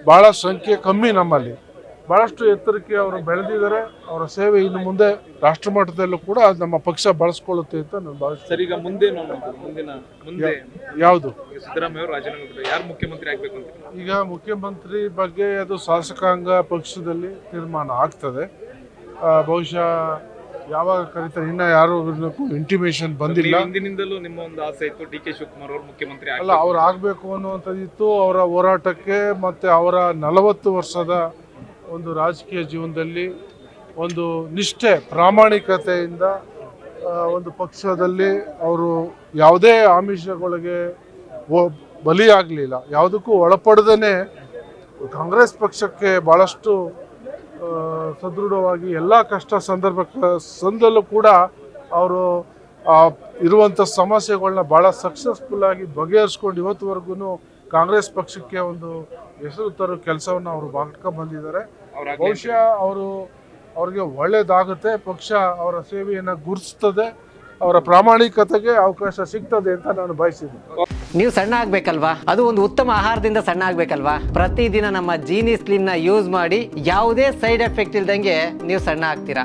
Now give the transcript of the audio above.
ಬಹಳ ಸಂಖ್ಯೆ ಕಮ್ಮಿ ನಮ್ಮಲ್ಲಿ. ಬಹಳಷ್ಟು ಎತ್ತರಕ್ಕೆ ಅವರು ಬೆಳೆದಿದ್ದಾರೆ. ಅವರ ಸೇವೆ ಇನ್ನು ಮುಂದೆ ರಾಷ್ಟ್ರ ಮಟ್ಟದಲ್ಲೂ ಕೂಡ ನಮ್ಮ ಪಕ್ಷ ಬಳಸ್ಕೊಳ್ಳುತ್ತೆ ಅಂತ ನಾನು ಭಾವಿಸ್ತೀನಿ. ಸರ್, ಈಗ ಮುಂದೆ ಯಾವುದು ಸಿದ್ದರಾಮಯ್ಯ ಅವರು ರಾಜೀನಾಮೆ ಯಾರು ಮುಖ್ಯಮಂತ್ರಿ ಆಗ್ಬೇಕು ಅಂತ? ಈಗ ಮುಖ್ಯಮಂತ್ರಿ ಬಗ್ಗೆ ಅದು ಶಾಸಕಾಂಗ ಪಕ್ಷದಲ್ಲಿ ತೀರ್ಮಾನ ಆಗ್ತದೆ. ಬಹುಶಃ ಯಾವಾಗ ಕರೀತಾರೆ ಇನ್ನ ಯಾರು ಇಂಟಿಮೇಷನ್ ಬಂದಿಲ್ಲ. ಹಿಂದಿನಿಂದಲೂ ನಿಮ್ಮ ಒಂದು ಆಸೆ ಇತ್ತು ಡಿ ಕೆ ಶಿವಕುಮಾರ್ ಅವರು ಮುಖ್ಯಮಂತ್ರಿ ಅಲ್ಲ, ಅವ್ರು ಆಗ್ಬೇಕು ಅನ್ನುವಂಥದ್ದಿತ್ತು. ಅವರ ಹೋರಾಟಕ್ಕೆ ಮತ್ತೆ ಅವರ 40 ವರ್ಷದ ಒಂದು ರಾಜಕೀಯ ಜೀವನದಲ್ಲಿ ಒಂದು ನಿಷ್ಠೆ ಪ್ರಾಮಾಣಿಕತೆಯಿಂದ ಒಂದು ಪಕ್ಷದಲ್ಲಿ ಅವರು ಯಾವುದೇ ಆಮಿಷಗಳಿಗೆ ಬಲಿಯಾಗಲಿಲ್ಲ, ಯಾವುದಕ್ಕೂ ಒಳಪಡದೇ ಕಾಂಗ್ರೆಸ್ ಪಕ್ಷಕ್ಕೆ ಭಾಳಷ್ಟು ಸದೃಢವಾಗಿ ಎಲ್ಲ ಕಷ್ಟ ಸಂದರ್ಭದಲ್ಲೂ ಕೂಡ ಅವರು ಇರುವಂಥ ಸಮಸ್ಯೆಗಳನ್ನ ಭಾಳ ಸಕ್ಸಸ್ಫುಲ್ಲಾಗಿ ಬಗೆಹರಿಸ್ಕೊಂಡು ಇವತ್ತುವರೆಗೂ ಕಾಂಗ್ರೆಸ್ ಪಕ್ಷಕ್ಕೆ ಒಂದು ಹೆಸರು ತರೋ ಕೆಲಸವನ್ನು ಅವರು ಮಾಡ್ಕೊಂಡು ಬಂದಿದ್ದಾರೆ. ಬಹುಶಃ ಅವ್ರಿಗೆ ಒಳ್ಳೇದಾಗುತ್ತೆ. ಪಕ್ಷ ಅವರ ಸೇವೆಯನ್ನು ಗುರುತಿಸ್ತದೆ, ಅವರ ಪ್ರಾಮಾಣಿಕತೆಗೆ ಅವಕಾಶ ಸಿಗ್ತದೆ ಅಂತ ನಾನು ಬಯಸಿದ್ದೀನಿ. ನೀವು ಸಣ್ಣ ಆಗ್ಬೇಕಲ್ವಾ? ಅದು ಒಂದು ಉತ್ತಮ ಆಹಾರದಿಂದ ಸಣ್ಣ ಆಗ್ಬೇಕಲ್ವಾ? ಪ್ರತಿದಿನ ನಮ್ಮ ಜೀನಿ ಸ್ಲಿಮ್ ನ ಯೂಸ್ ಮಾಡಿ ಯಾವುದೇ ಸೈಡ್ ಎಫೆಕ್ಟ್ ಇಲ್ದಂಗೆ ನೀವು ಸಣ್ಣ ಆಗ್ತೀರಾ.